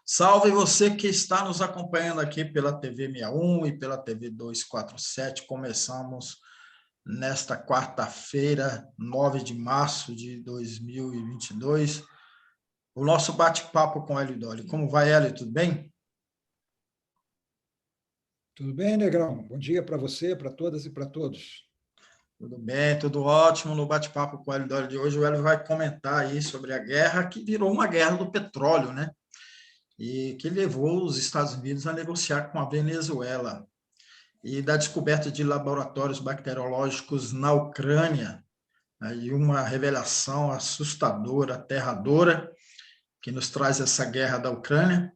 Salve você que está nos acompanhando aqui pela TV 61 e pela TV 247. Começamos nesta quarta-feira, 9 de março de 2022, o nosso bate-papo com Hélio Dolly. Como vai, Hélio? Tudo bem? Tudo bem, Negrão? Bom dia para você, para todas e para todos. Tudo bem, tudo ótimo. No bate-papo com o Hélio Dolly de hoje, o Hélio vai comentar aí sobre a guerra que virou uma guerra do petróleo, né? E que levou os Estados Unidos a negociar com a Venezuela, e da descoberta de laboratórios bacteriológicos na Ucrânia, e uma revelação assustadora, aterradora, que nos traz essa guerra da Ucrânia.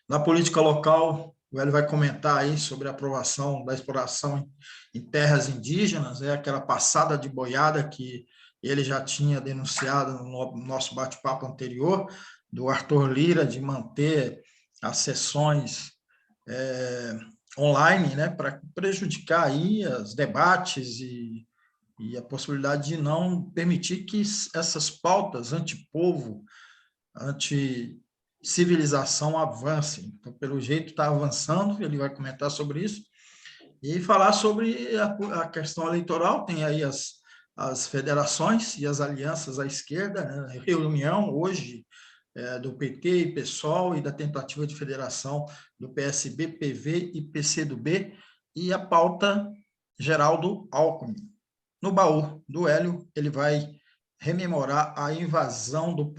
Na política local, o Hélio vai comentar aí sobre a aprovação da exploração em terras indígenas, aquela passada de boiada que ele já tinha denunciado no nosso bate-papo anterior, do Arthur Lira, de manter as sessões online, né, para prejudicar aí os debates e a possibilidade de não permitir que essas pautas antipovo, anti-civilização avancem. Então, pelo jeito, está avançando, ele vai comentar sobre isso e falar sobre a questão eleitoral. Tem aí as federações e as alianças à esquerda, né? Reunião hoje do PT e PSOL e da tentativa de federação do PSB, PV e PCdoB, e a pauta geral do Alckmin. No baú do Hélio, ele vai rememorar a invasão do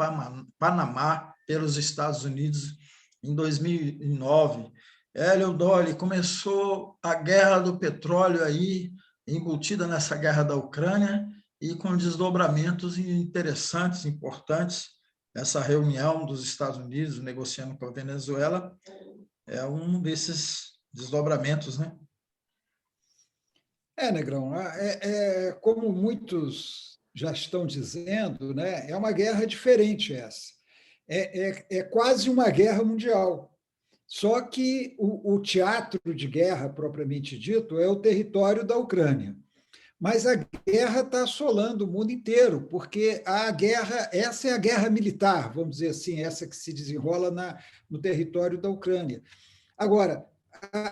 Panamá pelos Estados Unidos em 2009. Hélio Dolly, começou a guerra do petróleo aí, embutida nessa guerra da Ucrânia, e com desdobramentos interessantes, importantes. Essa reunião dos Estados Unidos negociando com a Venezuela é um desses desdobramentos, né? Negrão, como muitos já estão dizendo, né, é uma guerra diferente essa. É quase uma guerra mundial. Só que o teatro de guerra, propriamente dito, é o território da Ucrânia. Mas a guerra está assolando o mundo inteiro, porque a guerra, essa é a guerra militar, vamos dizer assim, essa que se desenrola no território da Ucrânia. Agora,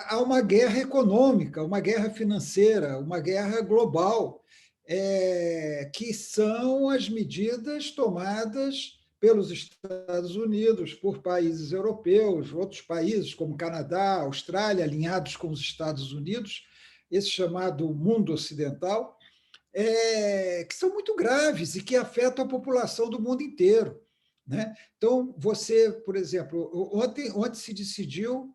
há uma guerra econômica, uma guerra financeira, uma guerra global, que são as medidas tomadas pelos Estados Unidos, por países europeus, outros países como Canadá, Austrália, alinhados com os Estados Unidos, esse chamado mundo ocidental, que são muito graves e que afetam a população do mundo inteiro, né? Então, você, por exemplo, ontem se decidiu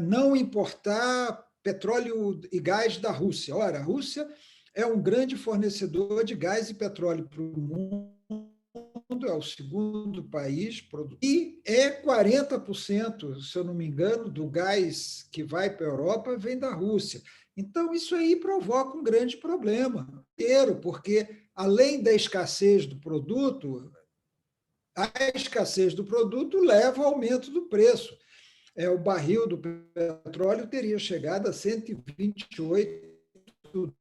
não importar petróleo e gás da Rússia. Ora, a Rússia é um grande fornecedor de gás e petróleo para o mundo, é o segundo país produtor, e 40%, se eu não me engano, do gás que vai para a Europa vem da Rússia. Então, isso aí provoca um grande problema, porque, além da escassez do produto, a escassez do produto leva ao aumento do preço. O barril do petróleo teria chegado a 128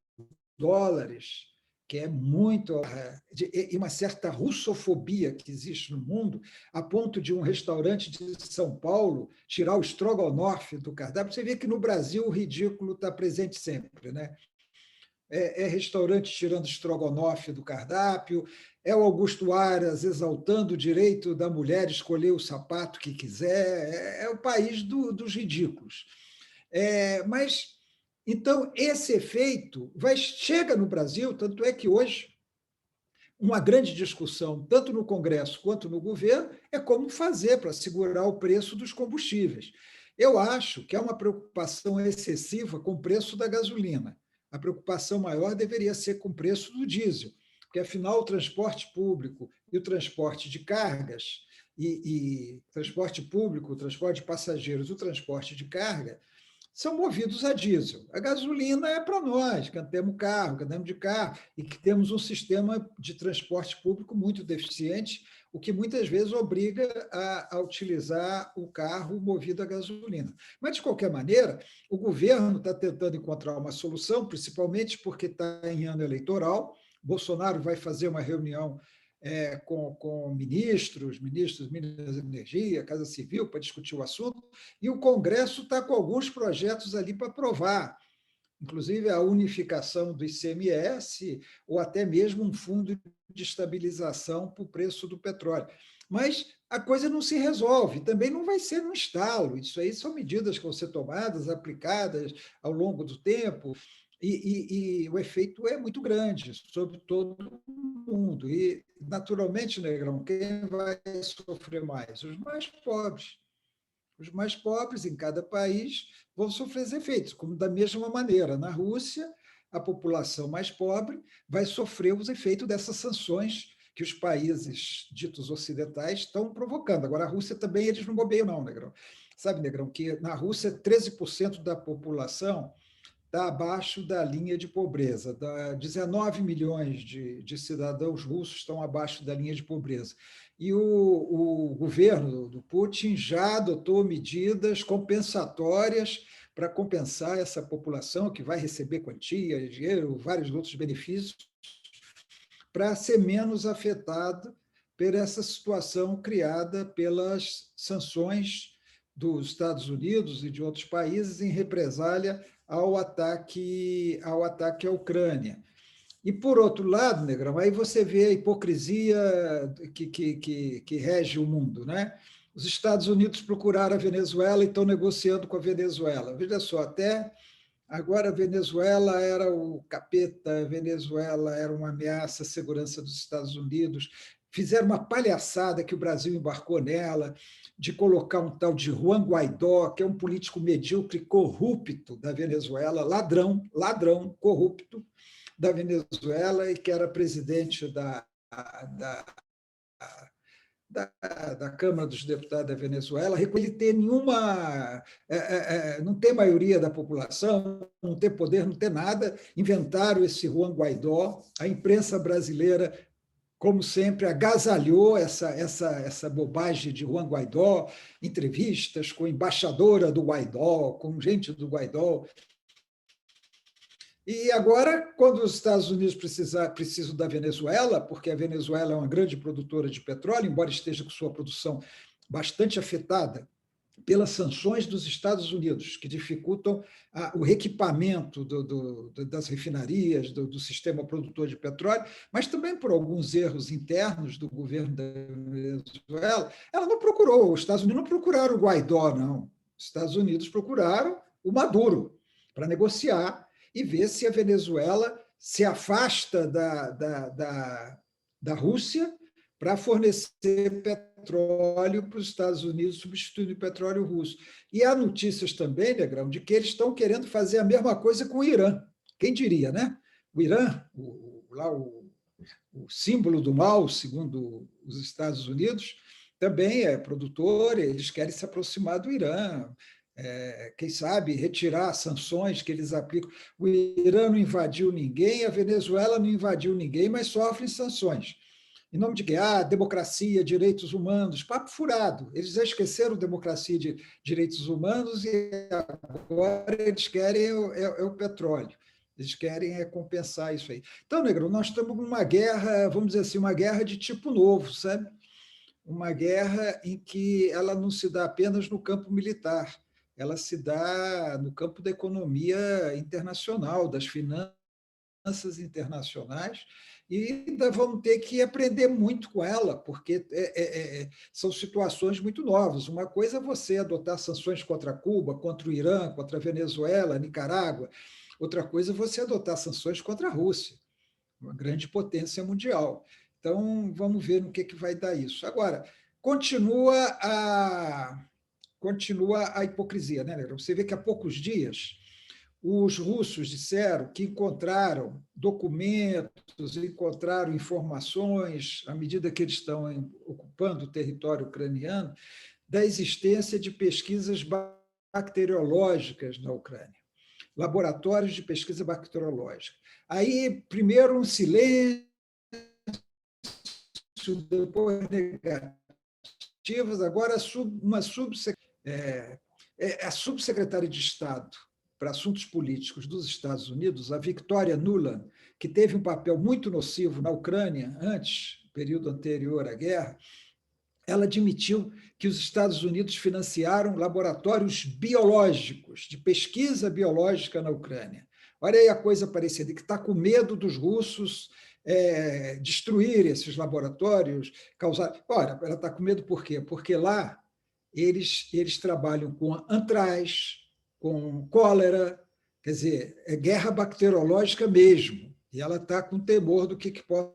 dólares, que é muito, e uma certa russofobia que existe no mundo, a ponto de um restaurante de São Paulo tirar o estrogonofe do cardápio. Você vê que no Brasil o ridículo está presente sempre, né? Restaurante tirando estrogonofe do cardápio, é o Augusto Aras exaltando o direito da mulher escolher o sapato que quiser, o país dos ridículos. Mas, então, esse efeito chega no Brasil, tanto é que hoje uma grande discussão, tanto no Congresso quanto no governo, é como fazer para segurar o preço dos combustíveis. Eu acho que há uma preocupação excessiva com o preço da gasolina. A preocupação maior deveria ser com o preço do diesel, porque, afinal, o transporte público e o transporte de cargas, e transporte público, o transporte de passageiros, o transporte de carga, são movidos a diesel. A gasolina é para nós, que temos carro, que andamos de carro, e que temos um sistema de transporte público muito deficiente, o que muitas vezes obriga a utilizar o carro movido a gasolina. Mas, de qualquer maneira, o governo está tentando encontrar uma solução, principalmente porque está em ano eleitoral. Bolsonaro vai fazer uma reunião com ministros, Minas e Energia, Casa Civil, para discutir o assunto, e o Congresso está com alguns projetos ali para aprovar, inclusive a unificação do ICMS ou até mesmo um fundo de estabilização para o preço do petróleo. Mas a coisa não se resolve, também não vai ser no estalo. Isso aí são medidas que vão ser tomadas, aplicadas ao longo do tempo, e o efeito é muito grande sobre todo mundo. E, naturalmente, Negrão, quem vai sofrer mais? Os mais pobres. Os mais pobres em cada país vão sofrer os efeitos, como da mesma maneira. Na Rússia, a população mais pobre vai sofrer os efeitos dessas sanções que os países ditos ocidentais estão provocando. Agora, a Rússia também, eles não bobeiam, não, Negrão. Sabe, Negrão, que na Rússia, 13% da população está abaixo da linha de pobreza. 19 milhões de cidadãos russos estão abaixo da linha de pobreza. E o governo do Putin já adotou medidas compensatórias para compensar essa população que vai receber quantia, dinheiro, vários outros benefícios, para ser menos afetada por essa situação criada pelas sanções dos Estados Unidos e de outros países em represália ao ataque à Ucrânia. E, por outro lado, Negrão, aí você vê a hipocrisia que rege o mundo, né? Os Estados Unidos procuraram a Venezuela e estão negociando com a Venezuela. Veja só, até agora a Venezuela era o capeta, a Venezuela era uma ameaça à segurança dos Estados Unidos. Fizeram uma palhaçada que o Brasil embarcou nela, de colocar um tal de Juan Guaidó, que é um político medíocre, corrupto da Venezuela, ladrão, corrupto da Venezuela, e que era presidente da Câmara dos Deputados da Venezuela. Ele tem não tem maioria da população, não tem poder, não tem nada. Inventaram esse Juan Guaidó. A imprensa brasileira, como sempre, agasalhou essa bobagem de Juan Guaidó, entrevistas com embaixadora do Guaidó, com gente do Guaidó. E agora, quando os Estados Unidos precisam da Venezuela, porque a Venezuela é uma grande produtora de petróleo, embora esteja com sua produção bastante afetada pelas sanções dos Estados Unidos, que dificultam o reequipamento das refinarias, do sistema produtor de petróleo, mas também por alguns erros internos do governo da Venezuela, ela não procurou, os Estados Unidos não procuraram o Guaidó, não. Os Estados Unidos procuraram o Maduro para negociar e ver se a Venezuela se afasta da Rússia para fornecer petróleo para os Estados Unidos, substituindo o petróleo russo. E há notícias também, Negrão, de que eles estão querendo fazer a mesma coisa com o Irã. Quem diria, né? O Irã, o símbolo do mal, segundo os Estados Unidos, também é produtor, eles querem se aproximar do Irã. Quem sabe, retirar as sanções que eles aplicam. O Irã não invadiu ninguém, a Venezuela não invadiu ninguém, mas sofrem sanções. Em nome de quê? Democracia, direitos humanos, papo furado. Eles já esqueceram democracia e direitos humanos e agora eles querem o petróleo. Eles querem compensar isso aí. Então, Negro, nós estamos numa guerra, vamos dizer assim, uma guerra de tipo novo, sabe? Uma guerra em que ela não se dá apenas no campo militar, ela se dá no campo da economia internacional, das finanças internacionais, e ainda vamos ter que aprender muito com ela, porque são situações muito novas. Uma coisa é você adotar sanções contra Cuba, contra o Irã, contra a Venezuela, Nicarágua. Outra coisa é você adotar sanções contra a Rússia, uma grande potência mundial. Então, vamos ver no que vai dar isso. Agora, continua a hipocrisia, né, Negra? Você vê que há poucos dias os russos disseram que encontraram documentos, encontraram informações, à medida que eles estão ocupando o território ucraniano, da existência de pesquisas bacteriológicas na Ucrânia, laboratórios de pesquisa bacteriológica. Aí, primeiro, um silêncio, depois negativas, agora a subsecretária de Estado para Assuntos Políticos dos Estados Unidos, a Victoria Nuland, que teve um papel muito nocivo na Ucrânia antes, período anterior à guerra, ela admitiu que os Estados Unidos financiaram laboratórios biológicos, de pesquisa biológica na Ucrânia. Olha aí a coisa parecida, que está com medo dos russos destruir esses laboratórios, causar... Ora, ela está com medo por quê? Porque lá eles trabalham com antraz, com cólera, quer dizer, é guerra bacteriológica mesmo, e ela está com temor do que possa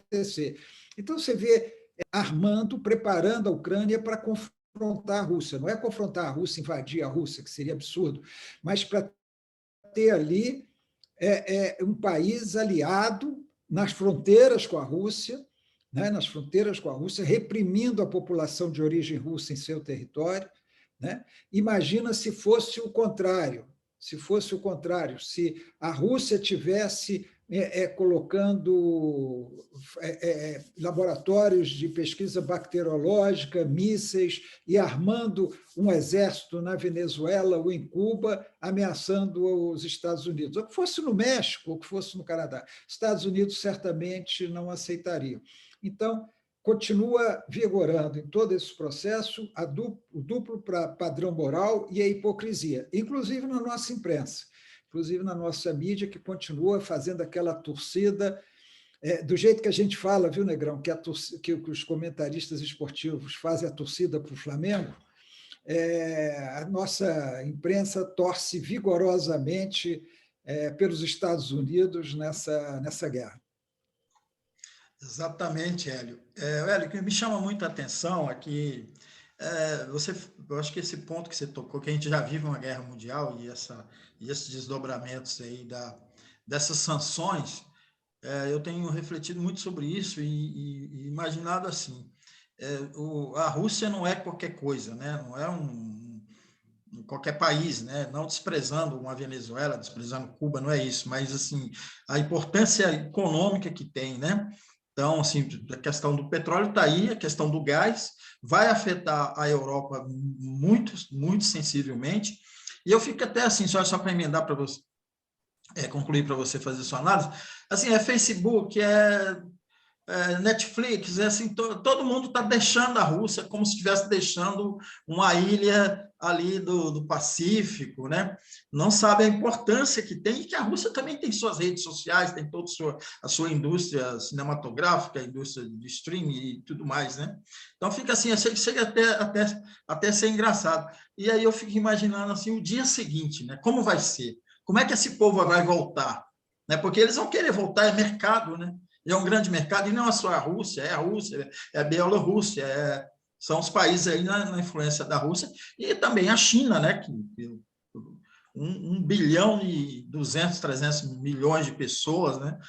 acontecer. Então, você vê armando, preparando a Ucrânia para confrontar a Rússia. Não é confrontar a Rússia, invadir a Rússia, que seria absurdo, mas para ter ali um país aliado nas fronteiras com a Rússia, né, nas fronteiras com a Rússia, reprimindo a população de origem russa em seu território. Né? Imagina se fosse o contrário, se a Rússia tivesse colocando laboratórios de pesquisa bacteriológica, mísseis, e armando um exército na Venezuela ou em Cuba, ameaçando os Estados Unidos. Ou que fosse no México, ou que fosse no Canadá. Estados Unidos certamente não aceitariam. Então, continua vigorando em todo esse processo o duplo padrão moral e a hipocrisia, inclusive na nossa imprensa, inclusive na nossa mídia, que continua fazendo aquela torcida, do jeito que a gente fala, viu, Negrão, que os comentaristas esportivos fazem a torcida para o Flamengo, a nossa imprensa torce vigorosamente pelos Estados Unidos nessa guerra. Exatamente, Hélio. Hélio, o que me chama muita atenção é que eu acho que esse ponto que você tocou, que a gente já vive uma guerra mundial e esses desdobramentos aí dessas sanções, eu tenho refletido muito sobre isso e imaginado assim, a Rússia não é qualquer coisa, né? Não é qualquer país, né? Não desprezando uma Venezuela, desprezando Cuba, não é isso, mas assim, a importância econômica que tem, né? Então, assim, a questão do petróleo está aí, a questão do gás vai afetar a Europa muito, muito sensivelmente. E eu fico até assim, só para emendar para você, concluir para você fazer sua análise, assim, Facebook, Netflix, assim, todo mundo está deixando a Rússia como se estivesse deixando uma ilha ali do Pacífico, né? Não sabe a importância que tem, e que a Rússia também tem suas redes sociais, tem toda a sua indústria cinematográfica, a indústria de streaming e tudo mais, né? Então fica assim, chega até ser engraçado. E aí eu fico imaginando assim, o dia seguinte, né? Como vai ser? Como é que esse povo vai voltar? Né? Porque eles vão querer voltar, é mercado, né? É um grande mercado, e não é só a Rússia, é a Bielorrússia, são os países aí na influência da Rússia, e também a China, né, que 1 bilhão e 200, 300 milhões de pessoas, né?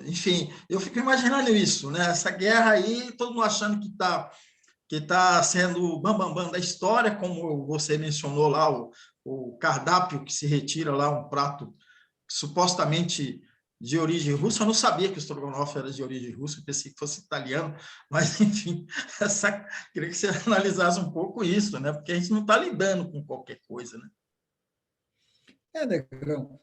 Enfim, eu fico imaginando isso, né? Essa guerra aí, todo mundo achando que tá sendo o bambambam da história, como você mencionou lá, o cardápio que se retira lá, um prato supostamente de origem russa. Eu não sabia que o estrogonofe era de origem russa, eu pensei que fosse italiano, mas, enfim, queria que você analisasse um pouco isso, né? Porque a gente não está lidando com qualquer coisa, né? Negrão,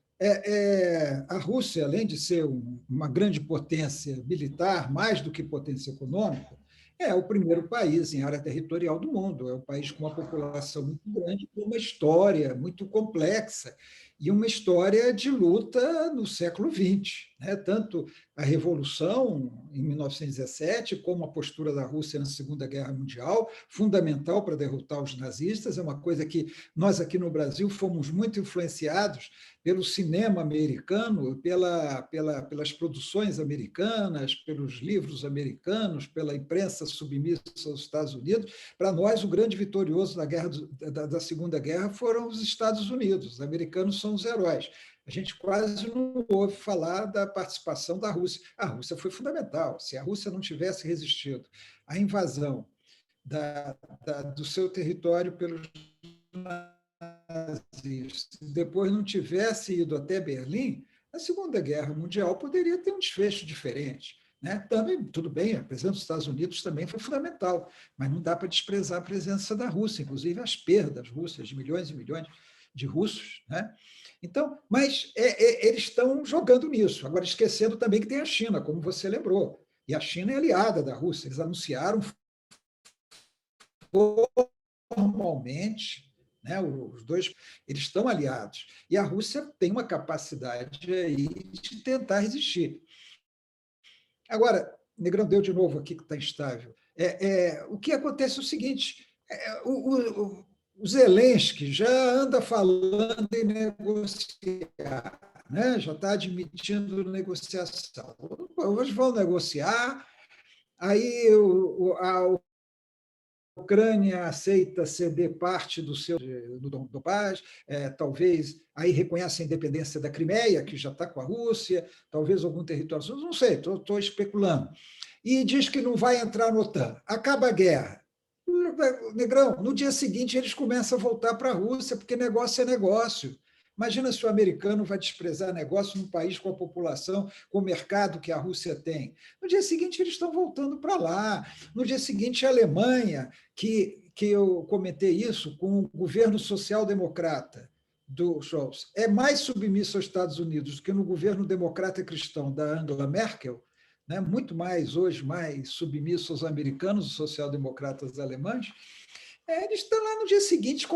a Rússia, além de ser uma grande potência militar, mais do que potência econômica, é o primeiro país em área territorial do mundo, é um país com uma população muito grande, com uma história muito complexa, e uma história de luta no século XX. Né? Tanto a Revolução, em 1917, como a postura da Rússia na Segunda Guerra Mundial, fundamental para derrotar os nazistas, é uma coisa que nós aqui no Brasil fomos muito influenciados pelo cinema americano, pelas produções americanas, pelos livros americanos, pela imprensa submissa aos Estados Unidos. Para nós, o grande vitorioso da Segunda Guerra foram os Estados Unidos. Os americanos são os heróis. A gente quase não ouve falar da participação da Rússia. A Rússia foi fundamental. Se a Rússia não tivesse resistido à invasão do seu território pelos nazis, depois não tivesse ido até Berlim, a Segunda Guerra Mundial poderia ter um desfecho diferente. Né? Também, tudo bem, a presença dos Estados Unidos também foi fundamental, mas não dá para desprezar a presença da Rússia, inclusive as perdas russas de milhões e milhões de russos. Né? Então, mas eles estão jogando nisso. Agora, esquecendo também que tem a China, como você lembrou. E a China é aliada da Rússia. Eles anunciaram formalmente, né, os dois, eles estão aliados. E a Rússia tem uma capacidade aí de tentar resistir. Agora, Negrão deu de novo aqui que está instável. O que acontece é o seguinte: o Zelensky já anda falando em negociar, né? Já está admitindo negociação. Hoje vão negociar, aí a Ucrânia aceita ceder parte do seu do Donbás, talvez aí reconhece a independência da Crimeia, que já está com a Rússia, talvez algum território, não sei, estou especulando. E diz que não vai entrar na OTAN. Acaba a guerra. Negrão, no dia seguinte eles começam a voltar para a Rússia, porque negócio é negócio. Imagina se o americano vai desprezar negócio num país com a população, com o mercado que a Rússia tem. No dia seguinte, eles estão voltando para lá. No dia seguinte, a Alemanha, que eu comentei isso com o governo social-democrata do Scholz, é mais submisso aos Estados Unidos do que no governo democrata cristão da Angela Merkel, né? Muito mais, hoje, mais submisso aos americanos, os social-democratas alemães. Eles estão lá no dia seguinte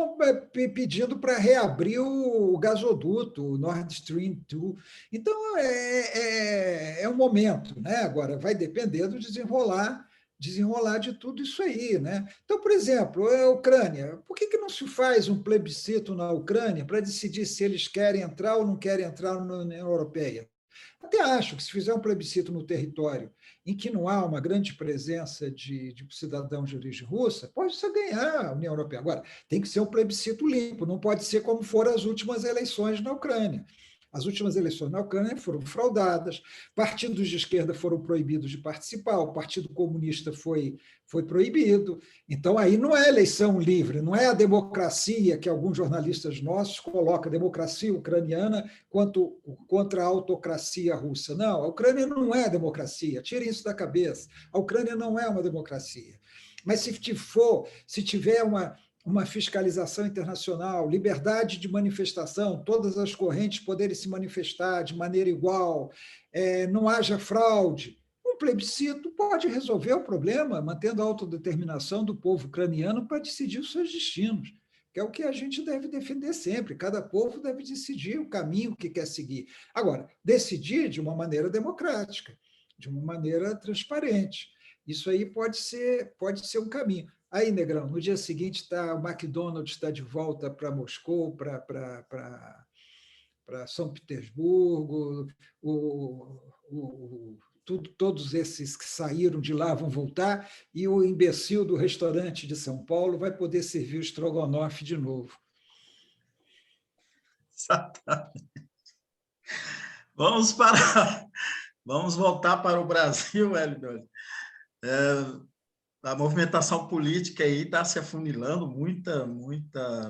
pedindo para reabrir o gasoduto, o Nord Stream 2. Então, é um momento, né? Agora, vai depender do desenrolar de tudo isso aí. Né? Então, por exemplo, a Ucrânia, por que não se faz um plebiscito na Ucrânia para decidir se eles querem entrar ou não querem entrar na União Europeia? Até acho que se fizer um plebiscito no território em que não há uma grande presença de cidadãos de origem russa, pode-se ganhar a União Europeia. Agora, tem que ser um plebiscito limpo, não pode ser como foram as últimas eleições na Ucrânia. As últimas eleições na Ucrânia foram fraudadas, partidos de esquerda foram proibidos de participar, o Partido Comunista foi proibido. Então, aí não é eleição livre, não é a democracia que alguns jornalistas nossos colocam, a democracia ucraniana contra a autocracia russa. Não, a Ucrânia não é democracia, tirem isso da cabeça. A Ucrânia não é uma democracia. Mas se tiver uma fiscalização internacional, liberdade de manifestação, todas as correntes poderem se manifestar de maneira igual, não haja fraude. Um plebiscito pode resolver o problema, mantendo a autodeterminação do povo ucraniano para decidir os seus destinos, que é o que a gente deve defender sempre. Cada povo deve decidir o caminho que quer seguir. Agora, decidir de uma maneira democrática, de uma maneira transparente. Isso aí pode ser um caminho. Aí, Negrão, no dia seguinte o McDonald's está de volta para Moscou, para São Petersburgo, todos esses que saíram de lá vão voltar, e o imbecil do restaurante de São Paulo vai poder servir o estrogonofe de novo. Exatamente. Vamos voltar para o Brasil, Hélio. A movimentação política aí está se afunilando, muita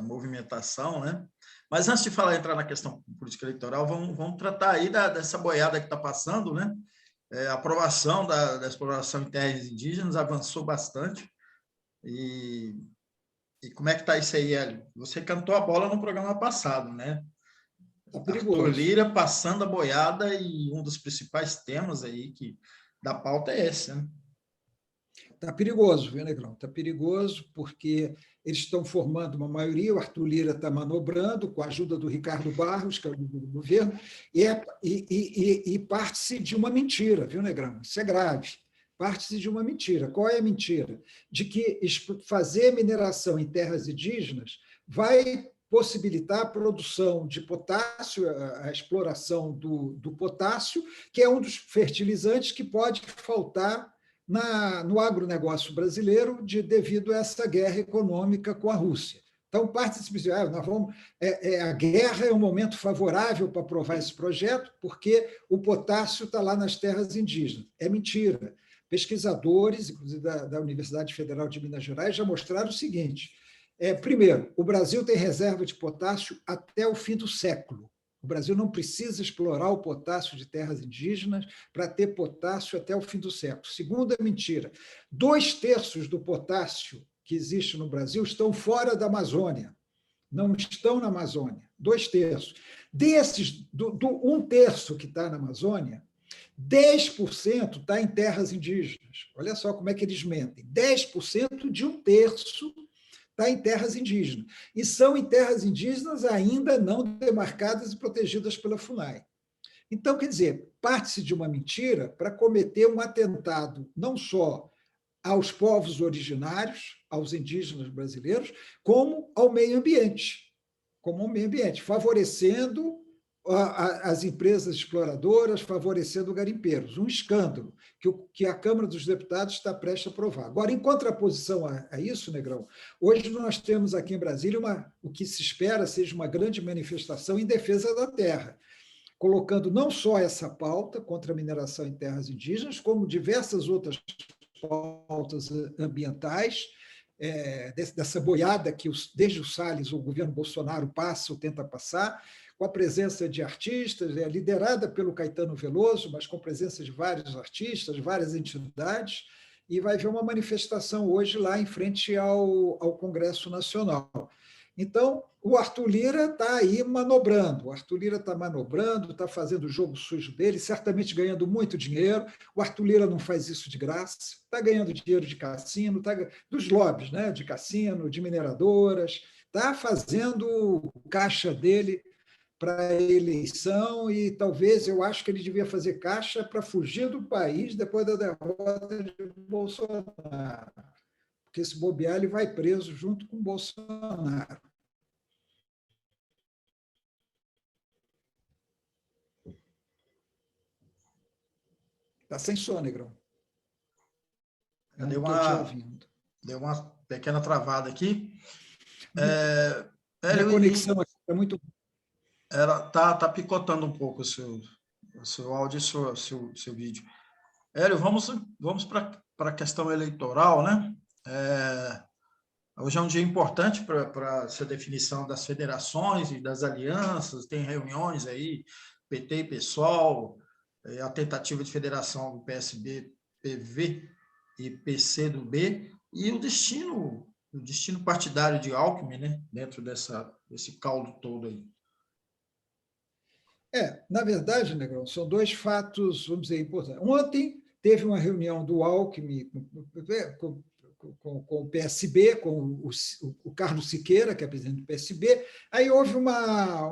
movimentação, né? Mas antes de entrar na questão política eleitoral, vamos tratar aí dessa boiada que está passando, né? A aprovação da exploração em terras indígenas avançou bastante. E como é que está isso aí, Hélio? Você cantou a bola no programa passado, né? Tá Arthur perigoso. Lira passando a boiada, e um dos principais temas aí da pauta é esse, né? Está perigoso, viu, Negrão? Está perigoso porque eles estão formando uma maioria, o Arthur Lira está manobrando com a ajuda do Ricardo Barros, que é o líder do governo, e parte-se de uma mentira, viu, Negrão? Isso é grave. Parte-se de uma mentira. Qual é a mentira? De que fazer mineração em terras indígenas vai possibilitar a produção de potássio, a exploração do potássio, que é um dos fertilizantes que pode faltar no agronegócio brasileiro devido a essa guerra econômica com a Rússia. Então, parte desse princípio, a guerra é um momento favorável para aprovar esse projeto, porque o potássio está lá nas terras indígenas. É mentira. Pesquisadores, inclusive da Universidade Federal de Minas Gerais, já mostraram o seguinte: primeiro, o Brasil tem reserva de potássio até o fim do século. O Brasil não precisa explorar o potássio de terras indígenas para ter potássio até o fim do século. Segunda mentira: 2/3 do potássio que existe no Brasil estão fora da Amazônia. não estão na Amazônia, 2/3. Desses, um terço que está na Amazônia, 10% está em terras indígenas. Olha só como é que eles mentem. 10% de um terço está em terras indígenas. E são em terras indígenas ainda não demarcadas e protegidas pela FUNAI. Então, quer dizer, parte-se de uma mentira para cometer um atentado não só aos povos originários, aos indígenas brasileiros, como ao meio ambiente, favorecendo as empresas exploradoras, favorecendo garimpeiros. Um escândalo que a Câmara dos Deputados está prestes a aprovar. Agora, em contraposição a isso, Negrão, hoje nós temos aqui em Brasília o que se espera seja uma grande manifestação em defesa da terra, colocando não só essa pauta contra a mineração em terras indígenas, como diversas outras pautas ambientais, dessa boiada que desde o Salles o governo Bolsonaro passa ou tenta passar, com a presença de artistas, liderada pelo Caetano Veloso, mas com presença de vários artistas, várias entidades, e vai haver uma manifestação hoje lá em frente ao Congresso Nacional. Então, o Arthur Lira está aí manobrando, está fazendo o jogo sujo dele, certamente ganhando muito dinheiro. O Arthur Lira não faz isso de graça, está ganhando dinheiro de cassino, dos lobbies, né? De cassino, de mineradoras, está fazendo o caixa dele para a eleição e talvez eu acho que ele devia fazer caixa para fugir do país depois da derrota de Bolsonaro. Porque se bobear, ele vai preso junto com Bolsonaro. Está sem som, Negrão. Deu uma pequena travada aqui. Minha conexão aqui está muito... Está picotando um pouco o seu áudio e o seu vídeo. Hélio, vamos para a questão eleitoral, né? Hoje é um dia importante para essa definição das federações e das alianças, tem reuniões aí, PT e PSOL, a tentativa de federação do PSB, PV e PCdoB, e o destino partidário de Alckmin, né? Dentro desse caldo todo aí. Na verdade, Negrão, são dois fatos, vamos dizer, importantes. Ontem teve uma reunião do Alckmin com o PSB, com o Carlos Siqueira, que é presidente do PSB, aí houve uma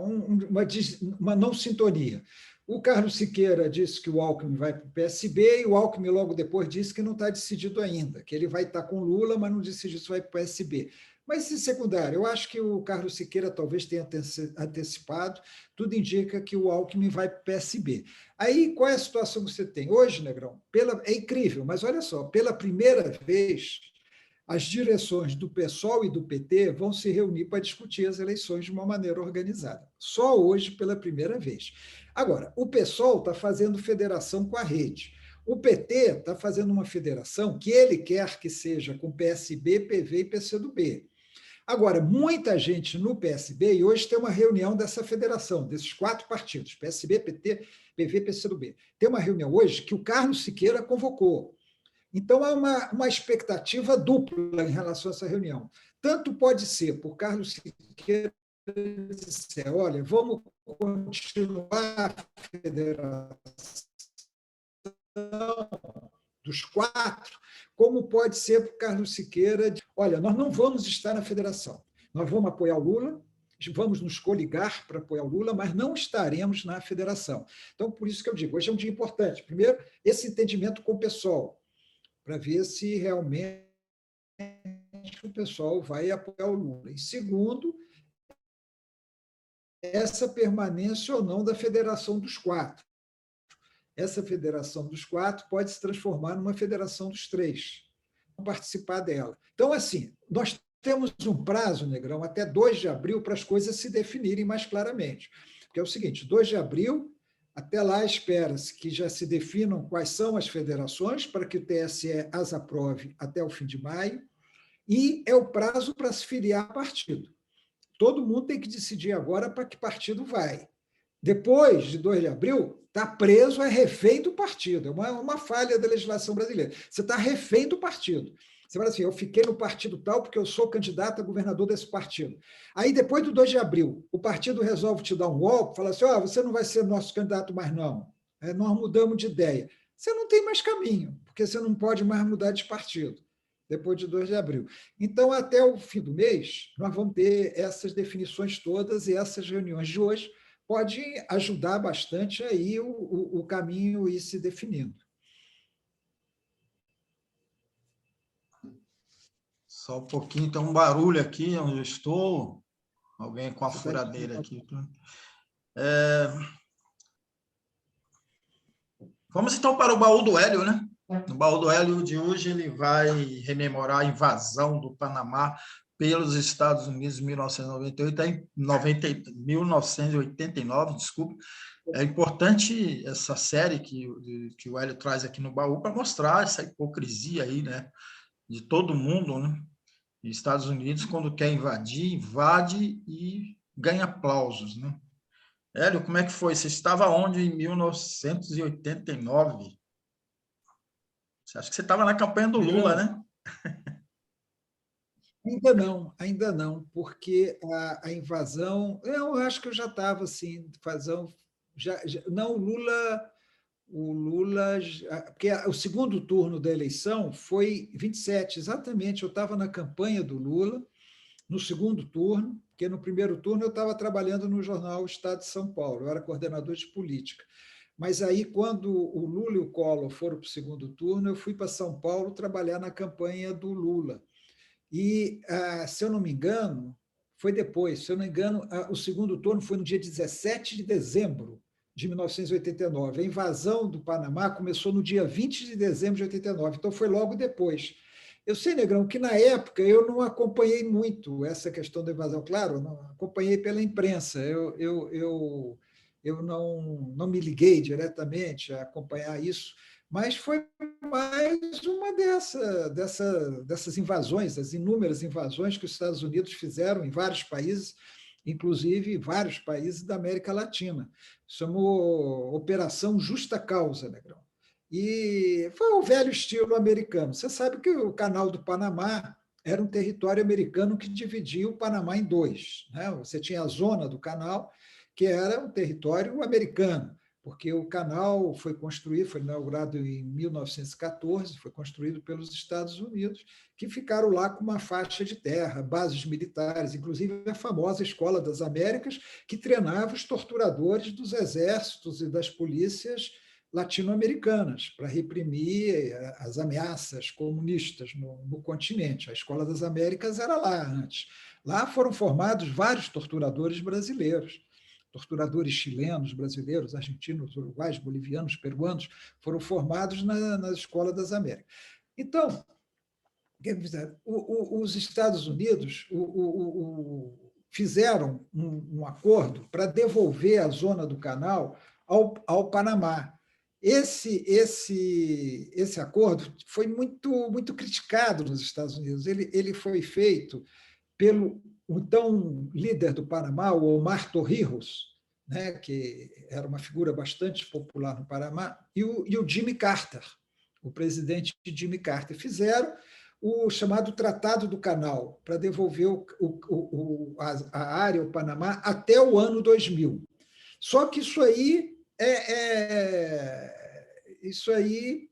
não sintonia. O Carlos Siqueira disse que o Alckmin vai para o PSB e o Alckmin logo depois disse que não está decidido ainda, que ele vai estar com Lula, mas não decidiu se vai para o PSB. Mas, em secundário, eu acho que o Carlos Siqueira talvez tenha antecipado, tudo indica que o Alckmin vai para o PSB. Aí, qual é a situação que você tem? Hoje, Negrão, é incrível, mas olha só, pela primeira vez, as direções do PSOL e do PT vão se reunir para discutir as eleições de uma maneira organizada. Só hoje, pela primeira vez. Agora, o PSOL está fazendo federação com a rede. O PT está fazendo uma federação que ele quer que seja com PSB, PV e PCdoB. Agora, muita gente no PSB, e hoje tem uma reunião dessa federação, desses 4 partidos, PSB, PT, PV e PCdoB. Tem uma reunião hoje que o Carlos Siqueira convocou. Então, há uma expectativa dupla em relação a essa reunião. Tanto pode ser por Carlos Siqueira dizer, olha, vamos continuar a federação dos 4, como pode ser por Carlos Siqueira, olha, nós não vamos estar na federação, nós vamos apoiar o Lula, vamos nos coligar para apoiar o Lula, mas não estaremos na federação. Então, por isso que eu digo, hoje é um dia importante. Primeiro, esse entendimento com o PSOL, para ver se realmente o pessoal vai apoiar o Lula. E segundo, essa permanência ou não da federação dos 4. Essa federação dos 4 pode se transformar numa federação dos 3, participar dela. Então, assim, nós temos um prazo, Negrão, até 2 de abril para as coisas se definirem mais claramente. Porque é o seguinte, 2 de abril, até lá espera-se que já se definam quais são as federações para que o TSE as aprove até o fim de maio, e é o prazo para se filiar a partido. Todo mundo tem que decidir agora para que partido vai. Depois de 2 de abril, está preso, é refém do partido. É uma falha da legislação brasileira. Você está refém do partido. Você fala assim, eu fiquei no partido tal porque eu sou candidato a governador desse partido. Aí, depois do 2 de abril, o partido resolve te dar um golpe, fala assim, você não vai ser nosso candidato mais não, nós mudamos de ideia. Você não tem mais caminho, porque você não pode mais mudar de partido, depois de 2 de abril. Então, até o fim do mês, nós vamos ter essas definições todas e essas reuniões de hoje podem ajudar bastante aí o caminho ir se definindo. Só um pouquinho, tem um barulho aqui onde eu estou. Alguém com a Você furadeira tá... aqui. Vamos então para o baú do Hélio, né? No baú do Hélio de hoje, ele vai rememorar a invasão do Panamá pelos Estados Unidos em 1989, desculpe. É importante essa série que o Hélio traz aqui no baú para mostrar essa hipocrisia aí, né? De todo mundo, né? Estados Unidos, quando quer invadir, invade e ganha aplausos, né? Hélio, como é que foi? Você estava onde em 1989? Você acha que você estava na campanha do Lula, né? Ainda não, porque a invasão, eu acho que eu já estava assim, invasão, não, o Lula, porque o segundo turno da eleição foi 27, exatamente, eu estava na campanha do Lula, no segundo turno, porque no primeiro turno eu estava trabalhando no jornal Estado de São Paulo, eu era coordenador de política. Mas aí, quando o Lula e o Collor foram para o segundo turno, eu fui para São Paulo trabalhar na campanha do Lula. E, se eu não me engano, foi depois, se eu não me engano, o segundo turno foi no dia 17 de dezembro de 1989. A invasão do Panamá começou no dia 20 de dezembro de 89, então foi logo depois. Eu sei, Negrão, que na época eu não acompanhei muito essa questão da invasão. Claro, não acompanhei pela imprensa. Eu não me liguei diretamente a acompanhar isso, mas foi mais uma dessas invasões, das inúmeras invasões que os Estados Unidos fizeram em vários países, inclusive vários países da América Latina. Chamou Operação Justa Causa, Negrão. E foi o velho estilo americano. Você sabe que o Canal do Panamá era um território americano que dividia o Panamá em dois, né? Você tinha a zona do canal, que era um território americano, porque o canal foi construído, foi inaugurado em 1914, foi construído pelos Estados Unidos, que ficaram lá com uma faixa de terra, bases militares, inclusive a famosa Escola das Américas, que treinava os torturadores dos exércitos e das polícias latino-americanas para reprimir as ameaças comunistas no continente. A Escola das Américas era lá antes. Lá foram formados vários torturadores brasileiros. Torturadores chilenos, brasileiros, argentinos, uruguaios, bolivianos, peruanos, foram formados na Escola das Américas. Então, os Estados Unidos fizeram um acordo para devolver a zona do canal ao Panamá. Esse acordo foi muito criticado nos Estados Unidos. Ele foi feito pelo então líder do Panamá, o Omar Torrijos, né, que era uma figura bastante popular no Panamá, e o Jimmy Carter, o presidente Jimmy Carter, fizeram o chamado Tratado do Canal, para devolver a área, o Panamá, até o ano 2000. Só que isso aí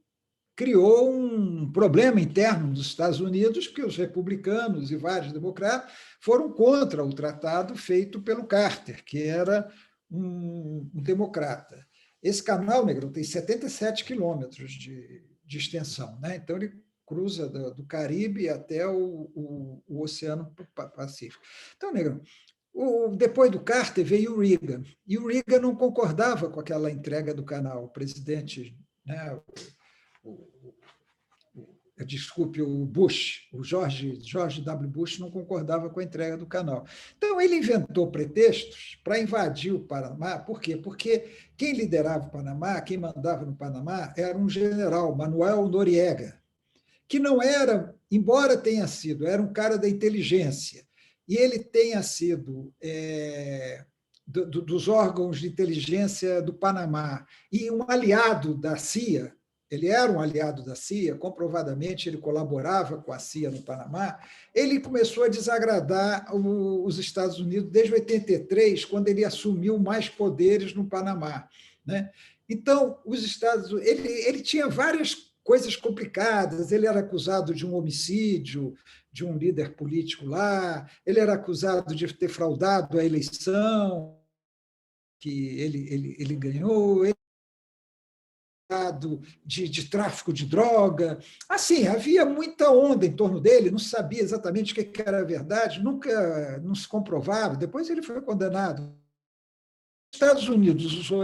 criou um problema interno nos Estados Unidos, porque os republicanos e vários democratas foram contra o tratado feito pelo Carter, que era um democrata. Esse canal, Negrão, tem 77 quilômetros de extensão, né? Então, ele cruza do Caribe até o Oceano Pacífico. Então, Negrão, depois do Carter veio o Reagan, e o Reagan não concordava com aquela entrega do canal. O presidente, né, desculpe, o Bush, o George W. Bush, não concordava com a entrega do canal. Então, ele inventou pretextos para invadir o Panamá. Por quê? Porque quem liderava o Panamá, quem mandava no Panamá, era um general, Manuel Noriega, que não era, embora tenha sido, era um cara da inteligência, e ele tenha sido dos órgãos de inteligência do Panamá e um aliado da CIA. ele era um aliado da CIA, comprovadamente ele colaborava com a CIA no Panamá, ele começou a desagradar os Estados Unidos desde 83, quando ele assumiu mais poderes no Panamá, né? Então, os Estados Unidos, ele tinha várias coisas complicadas, ele era acusado de um homicídio de um líder político lá, ele era acusado de ter fraudado a eleição que ele ganhou, de tráfico de droga. Assim, havia muita onda em torno dele, não sabia exatamente o que era verdade, nunca não se comprovava. Depois ele foi condenado. Os Estados Unidos usou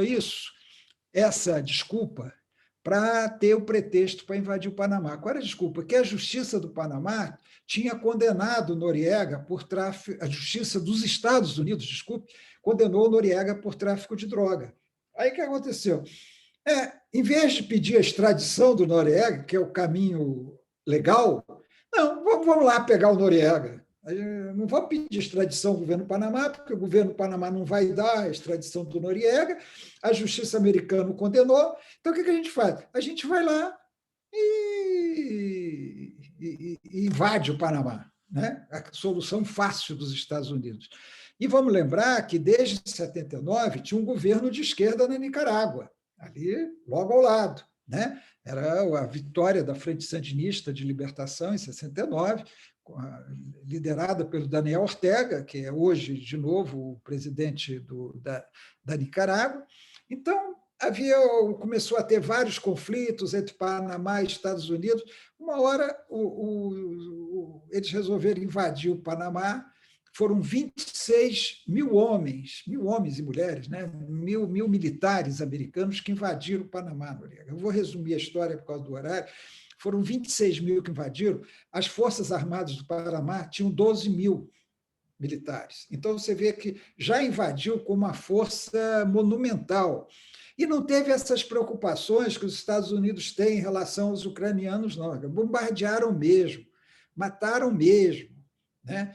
essa desculpa, para ter o pretexto para invadir o Panamá. Qual era a desculpa? Que a Justiça do Panamá tinha condenado Noriega por tráfico, a Justiça dos Estados Unidos, desculpe, condenou Noriega por tráfico de droga. Aí o que aconteceu? Em vez de pedir a extradição do Noriega, que é o caminho legal, não, vamos lá pegar o Noriega. Não vamos pedir extradição ao governo do Panamá, porque o governo do Panamá não vai dar a extradição do Noriega, a justiça americana o condenou. Então, o que a gente faz? A gente vai lá e invade o Panamá, né? A solução fácil dos Estados Unidos. E vamos lembrar que, desde 79, tinha um governo de esquerda na Nicarágua, ali logo ao lado, né? Era a vitória da Frente Sandinista de Libertação, em 69, liderada pelo Daniel Ortega, que é hoje, de novo, o presidente da Nicarágua. Então, começou a ter vários conflitos entre Panamá e Estados Unidos. Uma hora, eles resolveram invadir o Panamá. Foram 26 mil homens e mulheres, né? mil militares americanos que invadiram o Panamá, Noriega. Eu vou resumir a história por causa do horário. Foram 26 mil que invadiram. As Forças Armadas do Panamá tinham 12 mil militares. Então, você vê que já invadiu com uma força monumental. E não teve essas preocupações que os Estados Unidos têm em relação aos ucranianos, não. Bombardearam mesmo, mataram mesmo. Né?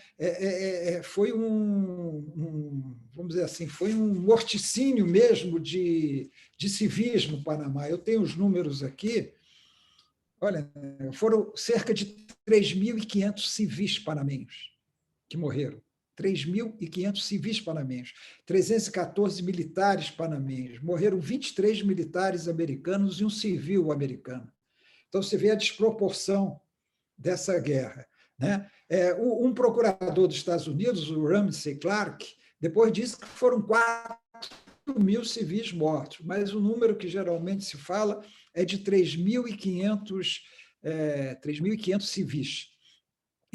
Foi vamos dizer assim, foi um morticínio mesmo de civis no Panamá. Eu tenho os números aqui. Olha, foram cerca de 3.500 civis panamenhos que morreram. 3.500 civis panamenhos, 314 militares panamenhos, morreram 23 militares americanos e um civil americano. Então, você vê a desproporção dessa guerra. Né? Um procurador dos Estados Unidos, o Ramsey Clark, depois disse que foram 4 mil civis mortos, mas o número que geralmente se fala é de 3.500 civis.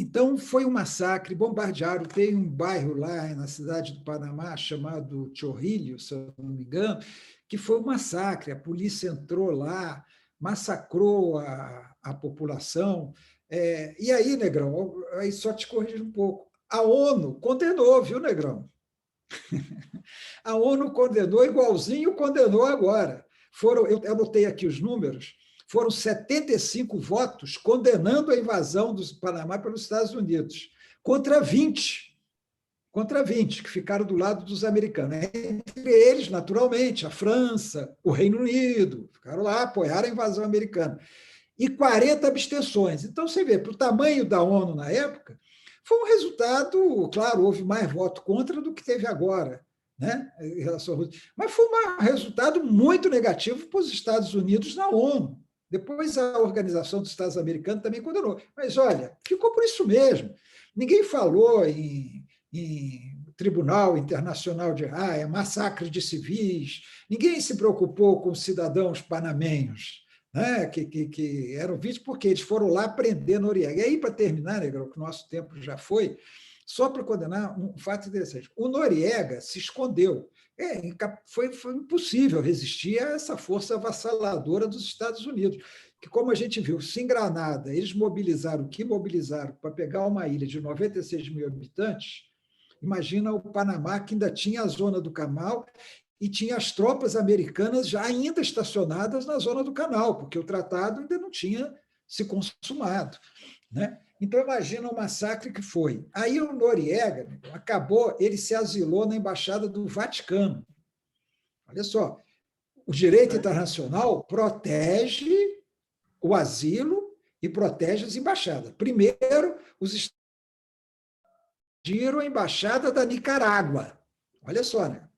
Então, foi um massacre, bombardearam. Tem um bairro lá na cidade do Panamá chamado Chorrillo, se eu não me engano, que foi um massacre. A polícia entrou lá, massacrou a população. E aí, Negrão, aí só te corrigir um pouco, a ONU condenou, viu, Negrão? A ONU condenou igualzinho condenou agora. Eu anotei aqui os números, foram 75 votos condenando a invasão do Panamá pelos Estados Unidos, contra 20 que ficaram do lado dos americanos. Entre eles, naturalmente, a França, o Reino Unido, ficaram lá, apoiaram a invasão americana. E 40 abstenções. Então, você vê, para o tamanho da ONU na época, foi um resultado, claro, houve mais voto contra do que teve agora, né, em relação à Rússia, mas foi um resultado muito negativo para os Estados Unidos na ONU. Depois a Organização dos Estados Americanos também condenou. Mas, olha, ficou por isso mesmo. Ninguém falou em Tribunal Internacional de Haia, massacre de civis, ninguém se preocupou com cidadãos panamenhos, né, que eram vítimas, porque eles foram lá prender Noriega. E aí, para terminar, Negrão, que o nosso tempo já foi, só para condenar um fato interessante. O Noriega se escondeu. Foi impossível resistir a essa força avassaladora dos Estados Unidos, que, como a gente viu, sem Granada, eles mobilizaram o que mobilizaram para pegar uma ilha de 96 mil habitantes. Imagina o Panamá, que ainda tinha a zona do Canal e tinha as tropas americanas já ainda estacionadas na zona do Canal, porque o tratado ainda não tinha se consumado. Né? Então, imagina o massacre que foi. Aí o Noriega acabou, ele se asilou na Embaixada do Vaticano. Olha só, o direito internacional protege o asilo e protege as embaixadas. Primeiro, os Estados Unidos invadiram a embaixada da Nicarágua. Olha só, né?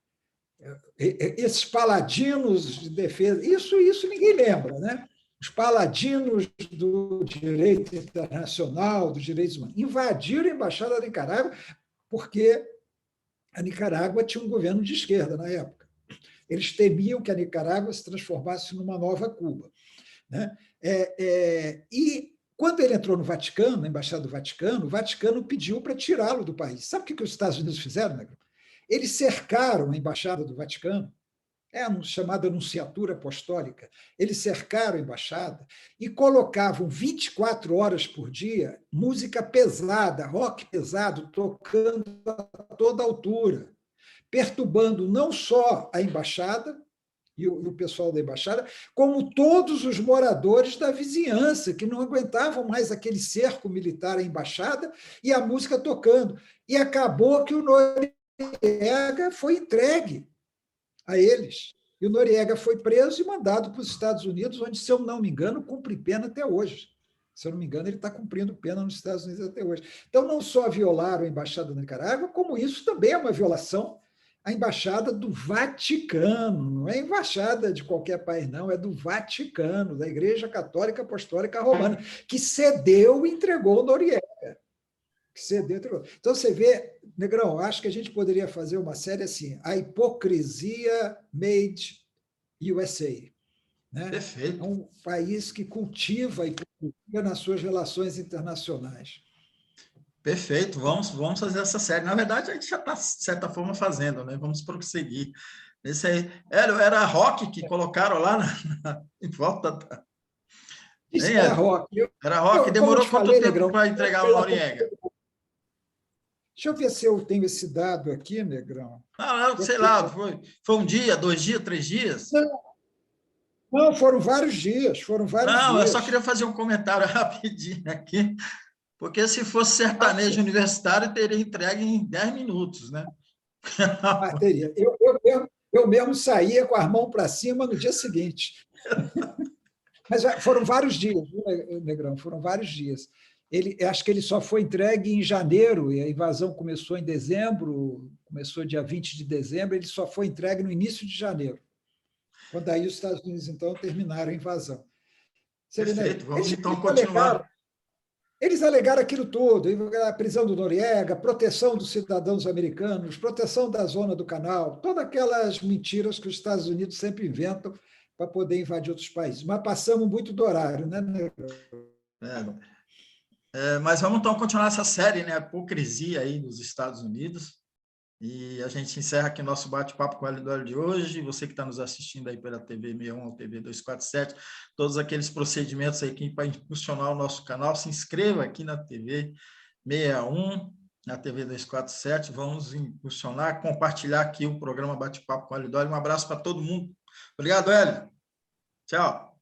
Esses paladinos de defesa, isso ninguém lembra, né? Os paladinos do direito internacional, dos direitos humanos, invadiram a embaixada da Nicarágua porque a Nicarágua tinha um governo de esquerda na época. Eles temiam que a Nicarágua se transformasse numa nova Cuba, né? E quando ele entrou no Vaticano, na Embaixada do Vaticano, o Vaticano pediu para tirá-lo do país. Sabe o que os Estados Unidos fizeram, Negro? Eles cercaram a Embaixada do Vaticano, a chamada Nunciatura Apostólica. Eles cercaram a embaixada e colocavam 24 horas por dia música pesada, rock pesado, tocando a toda altura, perturbando não só a embaixada e o pessoal da embaixada, como todos os moradores da vizinhança, que não aguentavam mais aquele cerco militar à embaixada e a música tocando. E acabou que o Noriega foi entregue a eles. E o Noriega foi preso e mandado para os Estados Unidos, onde, se eu não me engano, cumpre pena até hoje. Se eu não me engano, ele está cumprindo pena nos Estados Unidos até hoje. Então, não só violaram a embaixada da Nicarágua, como isso também é uma violação à embaixada do Vaticano. Não é embaixada de qualquer país, não, é do Vaticano, da Igreja Católica Apostólica Romana, que cedeu e entregou o Noriega. Então, você vê, Negrão, acho que a gente poderia fazer uma série assim, a hipocrisia made USA. Né? Perfeito. É um país que cultiva a hipocrisia nas suas relações internacionais. Perfeito, vamos fazer essa série. Na verdade, a gente já está, de certa forma, fazendo, né? Vamos prosseguir. Esse aí, era rock que colocaram lá em volta da... Isso Hein, era Hélio? rock. Era rock. Como eu Demorou te quanto falei, tempo Negrão, para entregar o Noriega? deixa eu ver se eu tenho esse dado aqui, Negrão. Não, sei Porque... lá, foi um dia, 2 dias, 3 dias? Não, não, foram vários dias, foram vários Não, eu só queria dias. fazer um comentário rapidinho aqui, porque se fosse sertanejo Nossa, universitário, teria entregue em 10 minutos, né? bateria. Eu mesmo saía com as mãos para cima no dia seguinte. Mas foram vários dias, Negrão, foram vários dias. Acho que ele só foi entregue em janeiro, e a invasão começou em dezembro, começou dia 20 de dezembro, ele só foi entregue no início de janeiro, quando aí os Estados Unidos, então, terminaram a invasão. Você vê, né? Perfeito, vamos então continuar. Eles alegaram aquilo tudo, a prisão do Noriega, proteção dos cidadãos americanos, proteção da zona do canal, todas aquelas mentiras que os Estados Unidos sempre inventam para poder invadir outros países. Mas passamos muito do horário, né? Mas vamos então continuar essa série, né? A hipocrisia aí dos Estados Unidos. E a gente encerra aqui nosso bate-papo com o Hélio de hoje. Você que está nos assistindo aí pela TV 61 ou TV 247, todos aqueles procedimentos aí para impulsionar o nosso canal, se inscreva aqui na TV 61, na TV 247. Vamos impulsionar, compartilhar aqui o programa Bate-Papo com o Hélio. Um abraço para todo mundo. Obrigado, Hélio. Tchau.